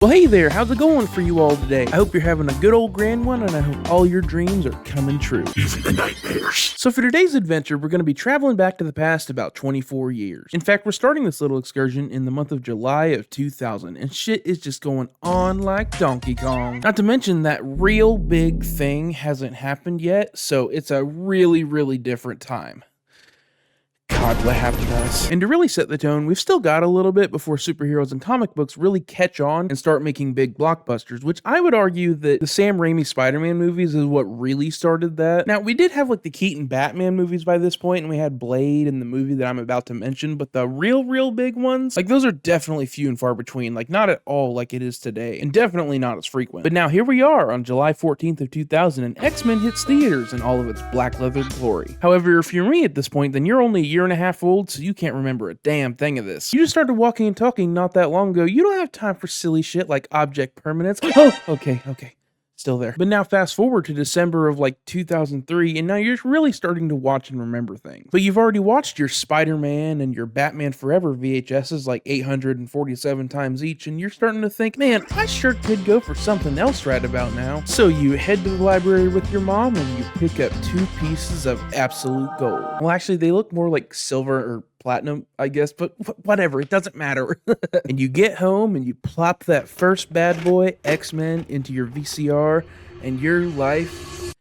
Well, hey there, how's it going for you all today? I hope you're having a good old grand one, and I hope all your dreams are coming true. Even the nightmares. So for today's adventure, we're going to be traveling back to the past about 24 years. In fact, we're starting this little excursion in the month of July of 2000, and shit is just going on like Donkey Kong. Not to mention that real big thing hasn't happened yet, so it's a really different time. God, what happened to us? And to really set the tone, we've still got a little bit before superheroes and comic books really catch on and start making big blockbusters, which I would argue that the Sam Raimi Spider-Man movies is what really started that. Now, we did have like the Keaton Batman movies by this point, and we had Blade and the movie that I'm about to mention, but the real big ones, like those are definitely few and far between, like not at all like it is today, and definitely not as frequent. But now here we are on July 14th of 2000, and X-Men hits theaters in all of its black leather glory. However, if you're me at this point, then you're only a year and a half old, so you can't remember a damn thing of this. You just started walking and talking not that long ago. You don't have time for silly shit like object permanence. Oh, okay. Still there. But now fast forward to December of like 2003, and now you're really starting to watch and remember things. But you've already watched your Spider-Man and your Batman Forever VHSs like 847 times each, and you're starting to think, man, I sure could go for something else right about now. So you head to the library with your mom and you pick up 2 pieces of absolute gold. Well, actually, they look more like silver or platinum, I guess, but whatever, it doesn't matter. And you get home and you plop that first bad boy, X-Men, into your VCR, and your life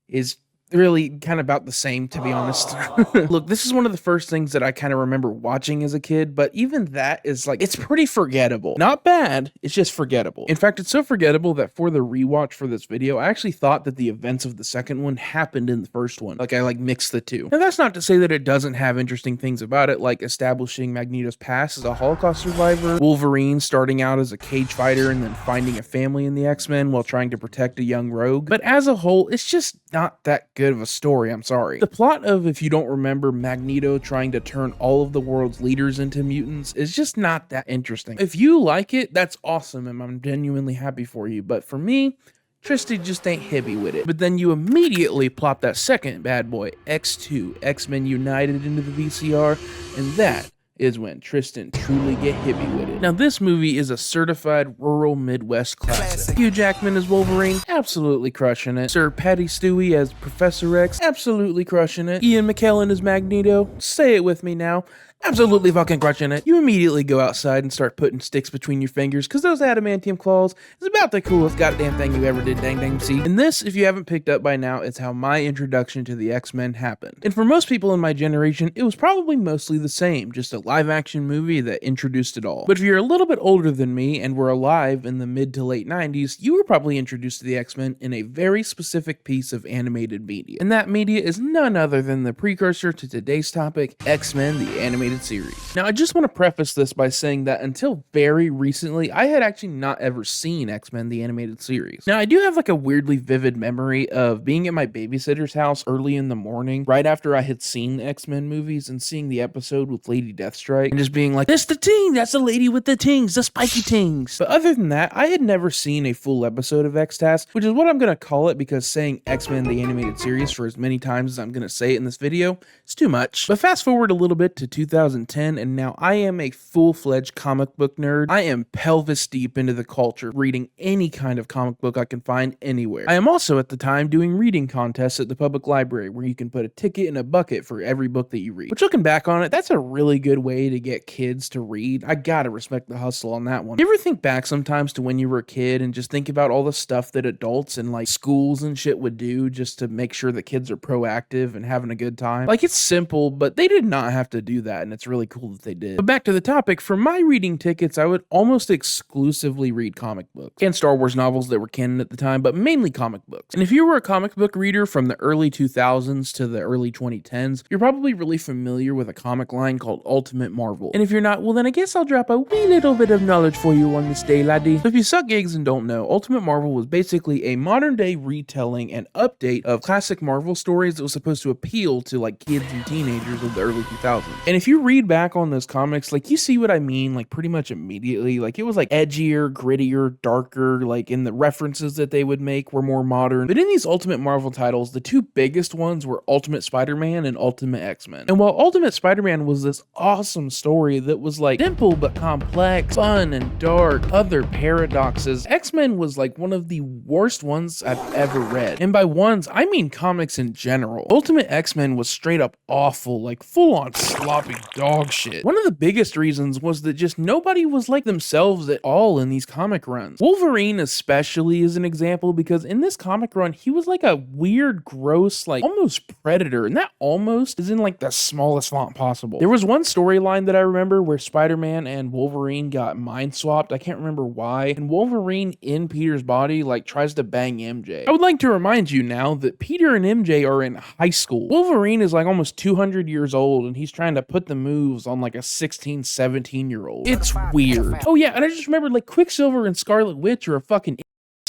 is really kind of about the same, to be honest. Look, this is one of the first things that I kind of remember watching as a kid, but even that is like, it's pretty forgettable. Not bad, it's just forgettable. In fact, it's so forgettable that for the rewatch for this video, I actually thought that the events of the second one happened in the first one. Like, I like mixed the two. Now, that's not to say that it doesn't have interesting things about it, like establishing Magneto's past as a Holocaust survivor, Wolverine starting out as a cage fighter and then finding a family in the X-Men while trying to protect a young rogue. But as a whole, it's just not that good of a story, I'm sorry. The plot of, if you don't remember, Magneto trying to turn all of the world's leaders into mutants is just not that interesting. If you like it, that's awesome, and I'm genuinely happy for you, but for me, Tristy just ain't hippie with it. But then you immediately plop that second bad boy, X2, X-Men United, into the VCR, and that is when Tristan truly get hippie with it. Now, this movie is a certified rural Midwest classic. Hugh Jackman as Wolverine, absolutely crushing it. Sir Patty Stewie as Professor X, absolutely crushing it. Ian McKellen as Magneto, say it with me now, absolutely fucking crushing it. You immediately go outside and start putting sticks between your fingers, because those adamantium claws is about the coolest goddamn thing you ever did dang see. And this, if you haven't picked up by now, is how my introduction to the X-Men happened. And for most people in my generation, it was probably mostly the same, just a live action movie that introduced it all. But if you're a little bit older than me and were alive in the mid to late 90s, you were probably introduced to the X-Men in a very specific piece of animated media. And that media is none other than the precursor to today's topic, X-Men the Animated Series. Now, I just want to preface this by saying that until very recently, I had actually not ever seen X-Men the Animated Series. Now, I do have like a weirdly vivid memory of being at my babysitter's house early in the morning, right after I had seen the X-Men movies, and seeing the episode with Lady Deathstrike, and just being like, that's the ting, that's the lady with the tings, the spiky tings. But other than that, I had never seen a full episode of X-Task, which is what I'm going to call it, because saying X-Men the Animated Series for as many times as I'm going to say it in this video is too much. But fast forward a little bit to 2010, and now I am a full-fledged comic book nerd. I am pelvis deep into the culture, reading any kind of comic book I can find anywhere. I am also at the time doing reading contests at the public library, where you can put a ticket in a bucket for every book that you read. Which, looking back on it, that's a really good way to get kids to read. I gotta respect the hustle on that one. You ever think back sometimes to when you were a kid and just think about all the stuff that adults and like schools and shit would do just to make sure that kids are proactive and having a good time? Like, it's simple, but they did not have to do that, and it's really cool that they did. But back to the topic, for my reading tickets, I would almost exclusively read comic books and Star Wars novels that were canon at the time, but mainly comic books. And if you were a comic book reader from the early 2000s to the early 2010s, you're probably really familiar with a comic line called Ultimate Marvel. And if you're not, well then I guess I'll drop a wee little bit of knowledge for you on this day, laddie. So if you suck gigs and don't know, Ultimate Marvel was basically a modern day retelling and update of classic Marvel stories that was supposed to appeal to like kids and teenagers of the early 2000s. And if you you read back on those comics, like, you see what I mean, like, pretty much immediately. Like, it was, like, edgier, grittier, darker, like, in the references that they would make were more modern. But in these Ultimate Marvel titles, the two biggest ones were Ultimate Spider-Man and Ultimate X-Men. And while Ultimate Spider-Man was this awesome story that was, like, simple but complex, fun and dark, other paradoxes, X-Men was, like, one of the worst ones I've ever read. And by ones, I mean comics in general. Ultimate X-Men was straight up awful, like, full-on sloppy dog shit. One of the biggest reasons was that just nobody was like themselves at all in these comic runs. Wolverine especially is an example, because in this comic run, he was like a weird, gross, like almost predator, and that almost is in like the smallest font possible. There was one storyline that I remember where Spider-Man and Wolverine got mind swapped. I can't remember why, and Wolverine in Peter's body like tries to bang MJ. I would like to remind you now that Peter and MJ are in high school. Wolverine is like almost 200 years old, and he's trying to put the moves on like a 16, 17-year-old. It's weird. Oh yeah, and I just remembered, like, Quicksilver and Scarlet Witch are a fucking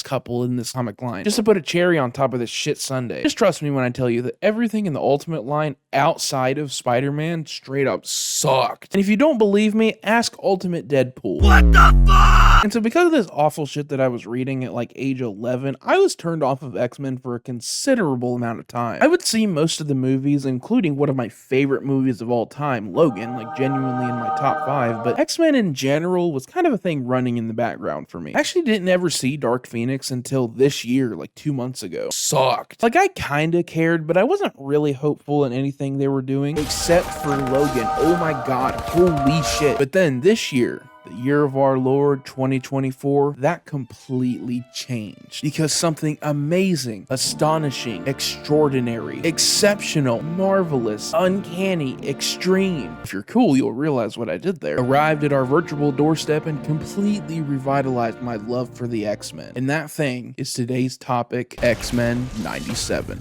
couple in this comic line, just to put a cherry on top of this shit sundae. Just trust me when I tell you that everything in the Ultimate line outside of Spider-Man straight up sucked. And if you don't believe me, ask Ultimate Deadpool. What the fuck? And so because of this awful shit that I was reading at like age 11, I was turned off of X-Men for a considerable amount of time. I would see most of the movies, including one of my favorite movies of all time, Logan, like genuinely in my top 5, but X-Men in general was kind of a thing running in the background for me. I actually didn't ever see Dark Phoenix until this year, like 2 months ago. Sucked. Like, I kinda cared, but I wasn't really hopeful in anything they were doing, except for Logan. Oh my god, holy shit. But then this year, the year of our Lord 2024, that completely changed, because something amazing, astonishing, extraordinary, exceptional, marvelous, uncanny, extreme, if you're cool, you'll realize what I did there, arrived at our virtual doorstep and completely revitalized my love for the X-Men. And that thing is today's topic, X-Men 97.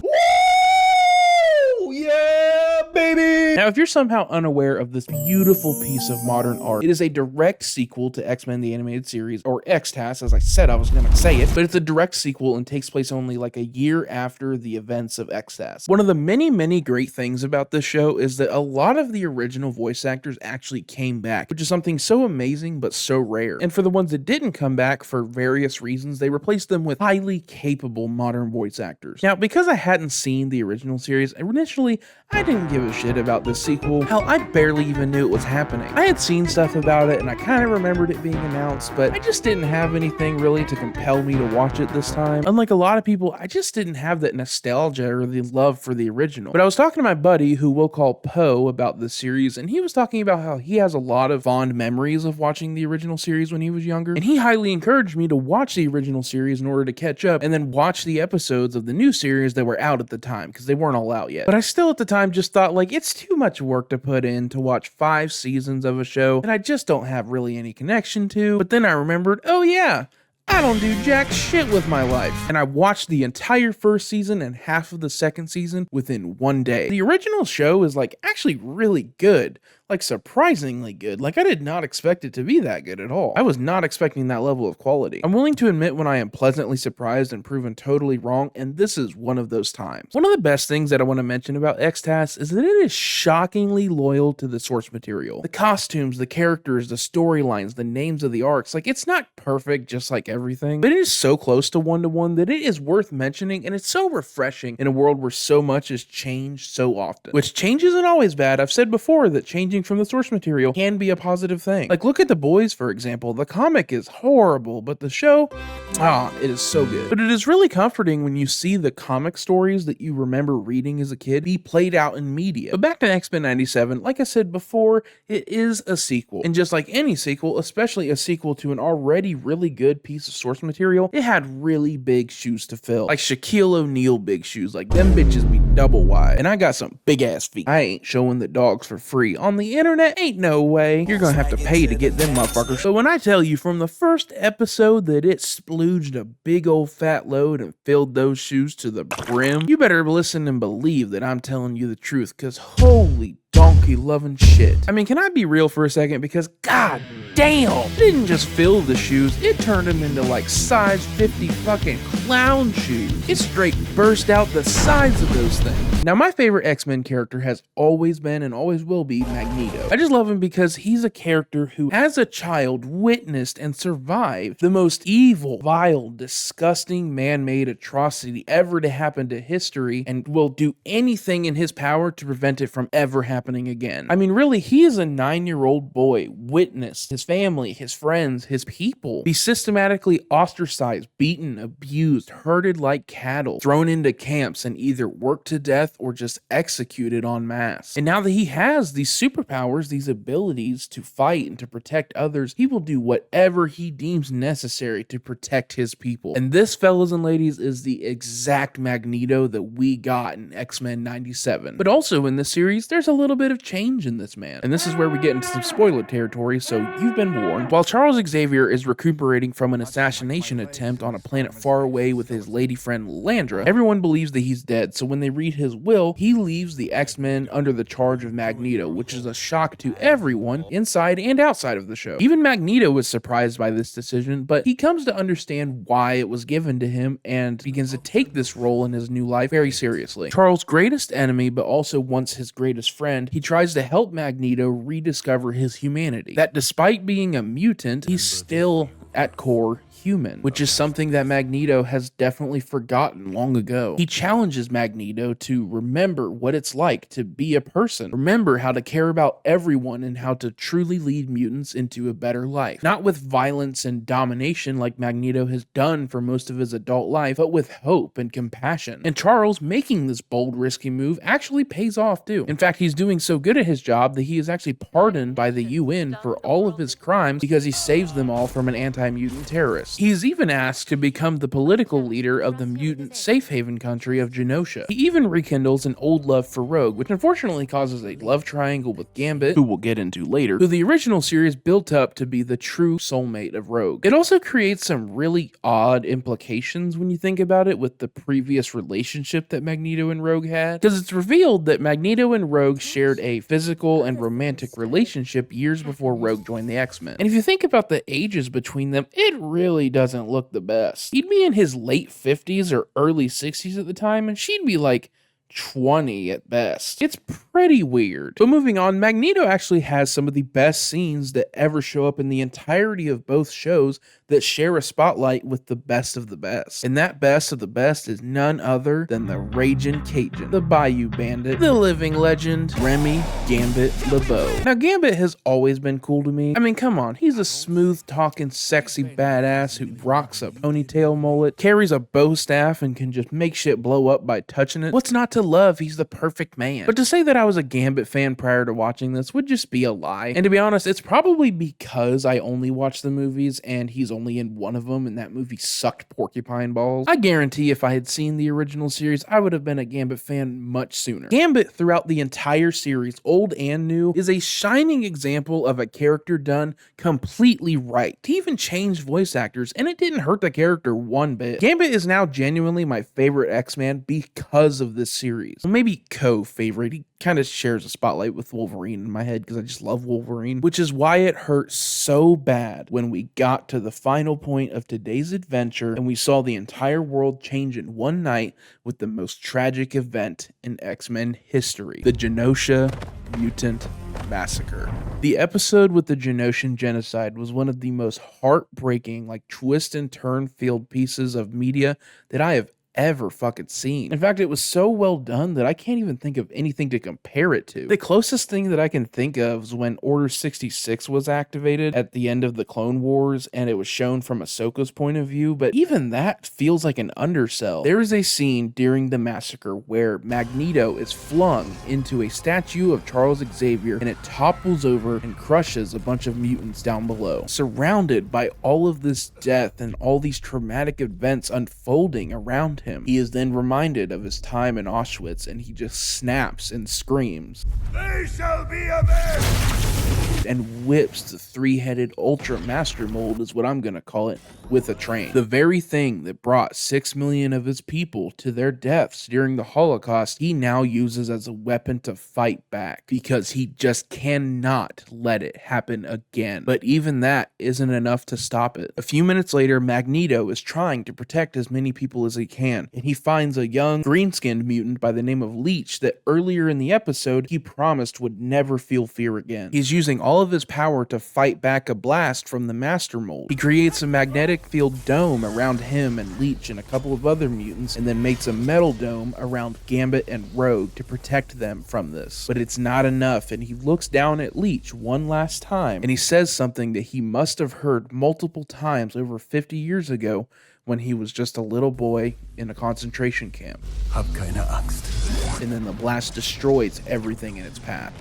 Yeah, baby! Now, if you're somehow unaware of this beautiful piece of modern art, it is a direct sequel to X-Men the Animated Series, or X-TAS, as I said I was gonna say it, but it's a direct sequel and takes place only like a year after the events of X-TAS. One of the many, many great things about this show is that a lot of the original voice actors actually came back, which is something so amazing but so rare. And for the ones that didn't come back for various reasons, they replaced them with highly capable modern voice actors. Now, because I hadn't seen the original series, initially I didn't give a shit about this sequel. Hell, I barely even knew it was happening. I had seen stuff about it and I kind of remembered it being announced, but I just didn't have anything really to compel me to watch it this time. Unlike a lot of people, I just didn't have that nostalgia or the love for the original. But I was talking to my buddy, who we'll call Poe, about this series, and he was talking about how he has a lot of fond memories of watching the original series when he was younger, and he highly encouraged me to watch the original series in order to catch up and then watch the episodes of the new series that were out at the time, because they weren't all out yet. But I still at the time just thought, like, it's too much work to put in to watch 5 seasons of a show that I just don't have really any connection to. But then I remembered, oh yeah, I don't do jack shit with my life. And I watched the entire first season and half of the second season within one day. The original show is like actually really good. Like surprisingly good. Like I did not expect it to be that good at all. I was not expecting that level of quality. I'm willing to admit when I am pleasantly surprised and proven totally wrong, and this is one of those times. One of the best things that I want to mention about X-TAS is that it is shockingly loyal to the source material. The costumes, the characters, the storylines, the names of the arcs, like it's not perfect just like everything, but it is so close to one-to-one that it is worth mentioning, and it's so refreshing in a world where so much has changed so often. Which change isn't always bad. I've said before that changing from the source material can be a positive thing. Like look at The Boys, for example. The comic is horrible, but the show, it is so good. But it is really comforting when you see the comic stories that you remember reading as a kid be played out in media. But back to X-Men 97, like I said before, it is a sequel. And just like any sequel, especially a sequel to an already really good piece of source material, it had really big shoes to fill. Like Shaquille O'Neal big shoes. Like them bitches be double wide. And I got some big ass feet. I ain't showing the dogs for free on the internet, ain't no way. You're gonna have to pay to get them motherfuckers. So when I tell you from the first episode that it splooged a big old fat load and filled those shoes to the brim, you better listen and believe that I'm telling you the truth, cause holy donkey donkey loving shit. I mean, can I be real for a second? Because god damn, it didn't just fill the shoes, it turned them into like size 50 fucking clown shoes. It straight burst out the sides of those things. Now, my favorite X-Men character has always been and always will be Magneto. I just love him because he's a character who, as a child, witnessed and survived the most evil, vile, disgusting, man-made atrocity ever to happen to history, and will do anything in his power to prevent it from ever happening again. I mean, really, he is a 9-year-old boy, witnessed his family, his friends, his people be systematically ostracized, beaten, abused, herded like cattle, thrown into camps, and either worked to death or just executed en masse. And now that he has these superpowers, these abilities to fight and to protect others, he will do whatever he deems necessary to protect his people. And this, fellas and ladies, is the exact Magneto that we got in X-Men 97. But also in this series, there's a little bit of change in this man. And this is where we get into some spoiler territory, so you've been warned. While Charles Xavier is recuperating from an assassination attempt on a planet far away with his lady friend Landra, everyone believes that he's dead, so when they read his will, he leaves the X-Men under the charge of Magneto, which is a shock to everyone inside and outside of the show. Even Magneto was surprised by this decision, but he comes to understand why it was given to him and begins to take this role in his new life very seriously. Charles' greatest enemy, but also once his greatest friend, he tries to help Magneto rediscover his humanity. That despite being a mutant, he's still at core human, which is something that Magneto has definitely forgotten long ago. He challenges Magneto to remember what it's like to be a person, remember how to care about everyone and how to truly lead mutants into a better life. Not with violence and domination like Magneto has done for most of his adult life, but with hope and compassion. And Charles making this bold, risky move actually pays off too. In fact, he's doing so good at his job that he is actually pardoned by the UN for all of his crimes because he saves them all from an anti-mutant terrorist. He's even asked to become the political leader of the mutant safe haven country of Genosha. He even rekindles an old love for Rogue, which unfortunately causes a love triangle with Gambit, who we'll get into later, who the original series built up to be the true soulmate of Rogue. It also creates some really odd implications when you think about it with the previous relationship that Magneto and Rogue had, because it's revealed that Magneto and Rogue shared a physical and romantic relationship years before Rogue joined the X-Men. And if you think about the ages between them, it really doesn't look the best. He'd be in his late 50s or early 60s at the time, and she'd be like 20 at best. It's pretty weird. But moving on, Magneto actually has some of the best scenes that ever show up in the entirety of both shows that share a spotlight with the best of the best. And that best of the best is none other than the Raging Cajun, the Bayou Bandit, the living legend, Remy Gambit LeBeau. Now, Gambit has always been cool to me. I mean, come on, he's a smooth-talking, sexy badass who rocks a ponytail mullet, carries a bow staff, and can just make shit blow up by touching it. What's not to love? He's the perfect man. But to say that I was a Gambit fan prior to watching this would just be a lie. And to be honest, it's probably because I only watched the movies and he's only in one of them, and that movie sucked porcupine balls. I guarantee if I had seen the original series, I would have been a Gambit fan much sooner. Gambit, throughout the entire series, old and new, is a shining example of a character done completely right. He even changed voice actors, and it didn't hurt the character one bit. Gambit is now genuinely my favorite X-Man because of this series. Well, maybe co-favorite. He kind of shares a spotlight with Wolverine in my head because I just love Wolverine, which is why it hurt so bad when we got to the final point of today's adventure and we saw the entire world change in one night with the most tragic event in X-Men history, the Genosha Mutant Massacre. The episode with the Genoshan genocide was one of the most heartbreaking, like twist and turn filled pieces of media that I have ever fucking seen. In fact, it was so well done that I can't even think of anything to compare it to. The closest thing that I can think of is when Order 66 was activated at the end of the Clone Wars and it was shown from Ahsoka's point of view, but even that feels like an undersell. There is a scene during the massacre where Magneto is flung into a statue of Charles Xavier and it topples over and crushes a bunch of mutants down below. Surrounded by all of this death and all these traumatic events unfolding around him, he is then reminded of his time in Auschwitz and he just snaps and screams, "They shall be avenged!" Mold and whips the three-headed Ultra Master Mold, is what I'm gonna call it, with a train. The very thing that brought 6 million of his people to their deaths during the Holocaust, he now uses as a weapon to fight back, because he just cannot let it happen again. But even that isn't enough to stop it. A few minutes later, Magneto is trying to protect as many people as he can, and he finds a young green-skinned mutant by the name of Leech that earlier in the episode he promised would never feel fear again. He's using all of his power to fight back a blast from the Master Mold. He creates a magnetic field dome around him and Leech and a couple of other mutants, and then makes a metal dome around Gambit and Rogue to protect them from this. But it's not enough, and he looks down at Leech one last time, and he says something that he must have heard multiple times over 50 years ago when he was just a little boy in a concentration camp. Hab keine Angst. And then the blast destroys everything in its path.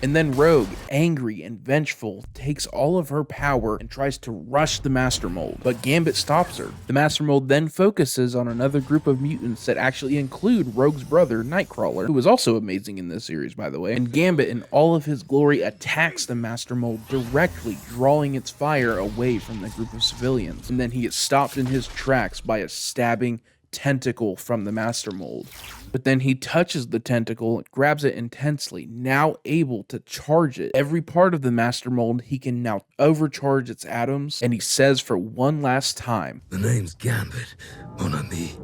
And then Rogue, angry and vengeful, takes all of her power and tries to rush the Master Mold, but Gambit stops her. The Master Mold then focuses on another group of mutants that actually include Rogue's brother, Nightcrawler, who is also amazing in this series, by the way. And Gambit, in all of his glory, attacks the Master Mold directly, drawing its fire away from the group of civilians. And then he gets stopped in his tracks by a stabbing tentacle from the Master Mold. But then he touches the tentacle, grabs it intensely, now able to charge it. Every part of the Master Mold, he can now overcharge its atoms, and he says for one last time, The name's Gambit, mon ami.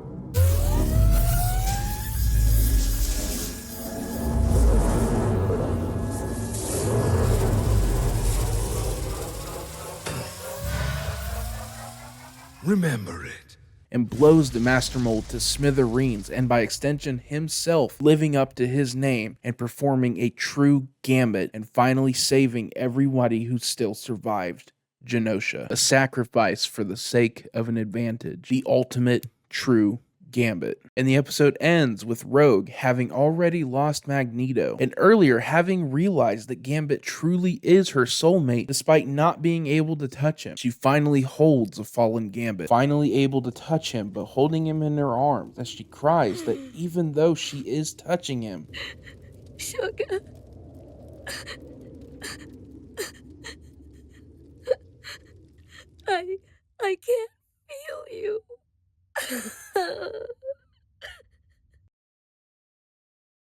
Remember it. and blows the Master Mold to smithereens, and by extension himself living up to his name and performing a true gambit and finally saving everybody who still survived Genosha. A sacrifice for the sake of an advantage. The ultimate true gambit. And the episode ends with Rogue having already lost Magneto, and earlier having realized that Gambit truly is her soulmate despite not being able to touch him. She finally holds a fallen Gambit, finally able to touch him, but holding him in her arms as she cries that even though she is touching him, Sugar. I can't feel you.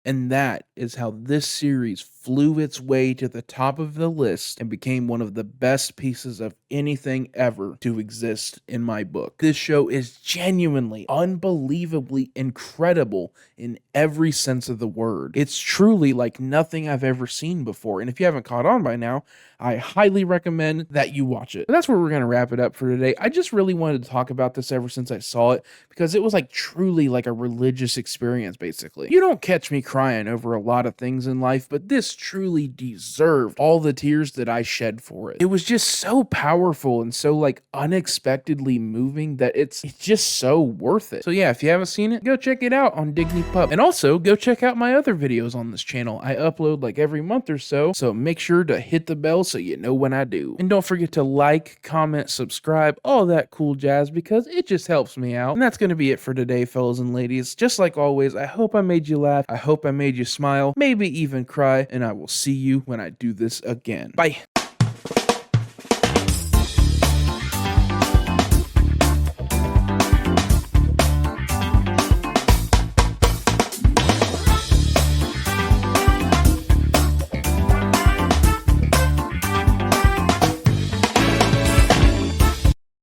and that is how this series flew its way to the top of the list and became one of the best pieces of anything ever to exist in my book. This show is genuinely, unbelievably incredible in every sense of the word. It's truly like nothing I've ever seen before, and if you haven't caught on by now, I highly recommend that you watch it. But that's where we're going to wrap it up for today. I just really wanted to talk about this ever since I saw it, because it was like truly like a religious experience, basically. You don't catch me crying over a lot of things in life, but this truly deserved all the tears that I shed for it. It was just so powerful and so like unexpectedly moving that it's just so worth it. So yeah, if you haven't seen it, go check it out on Digny Pup. And also go check out my other videos on this channel. I upload like every month or so make sure to hit the bell so you know when I do. And don't forget to like, comment, subscribe, all that cool jazz, because it just helps me out. And that's going to be it for today, fellas and ladies. Just like always, I hope I made you laugh. I hope I made you smile, maybe even cry, and I will see you when I do this again. Bye.